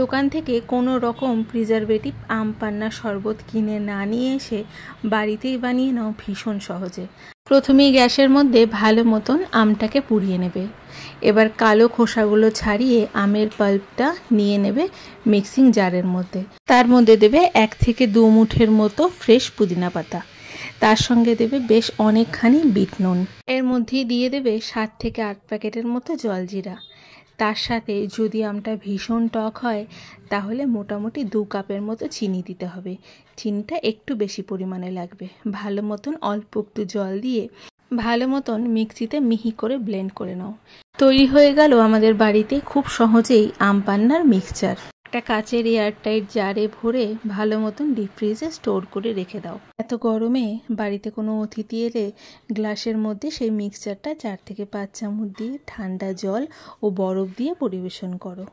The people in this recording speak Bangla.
দোকান থেকে কোনো রকম প্রিজারভেটিভ আম পান্না শরবত কিনে না নিয়ে এসে বাড়িতেই বানিয়ে নাও ভীষণ সহজে। প্রথমেই গ্যাসের মধ্যে ভালো মতন আমটাকে পুড়িয়ে নেবে। এবার কালো খোসাগুলো ছাড়িয়ে আমের পাল্পটা নিয়ে নেবে মিক্সিং জারের মধ্যে। তার মধ্যে দেবে 1 থেকে 2 মুঠের মতো ফ্রেশ পুদিনা পাতা, তার সঙ্গে দেবে বেশ অনেকখানি বিট নুন, এর মধ্যেই দিয়ে দেবে 7 থেকে 8 প্যাকেটের মতো জলজিরা। তার সাথে যদি আমটা ভীষণ টক হয় তাহলে মোটামুটি 2 কাপের মতো চিনি দিতে হবে। চিনিটা একটু বেশি পরিমাণে লাগবে। ভালো মতন অল্প একটু জল দিয়ে ভালো মতন মিক্সিতে মিহি করে ব্লেন্ড করে নাও। তৈরি হয়ে গেল আমাদের বাড়িতে খুব সহজেই আম পান্নার মিক্সচার। একটা কাচের এয়ারটাইট জারে ভরে ভালো মতন ডিপ ফ্রিজে স্টোর করে রেখে দাও। এত গরমে বাড়িতে কোনো অতিথি এলে গ্লাসের মধ্যে সেই মিক্সচারটা 4 থেকে 5 চামচ দিয়ে ঠান্ডা জল ও বরফ দিয়ে পরিবেশন করো।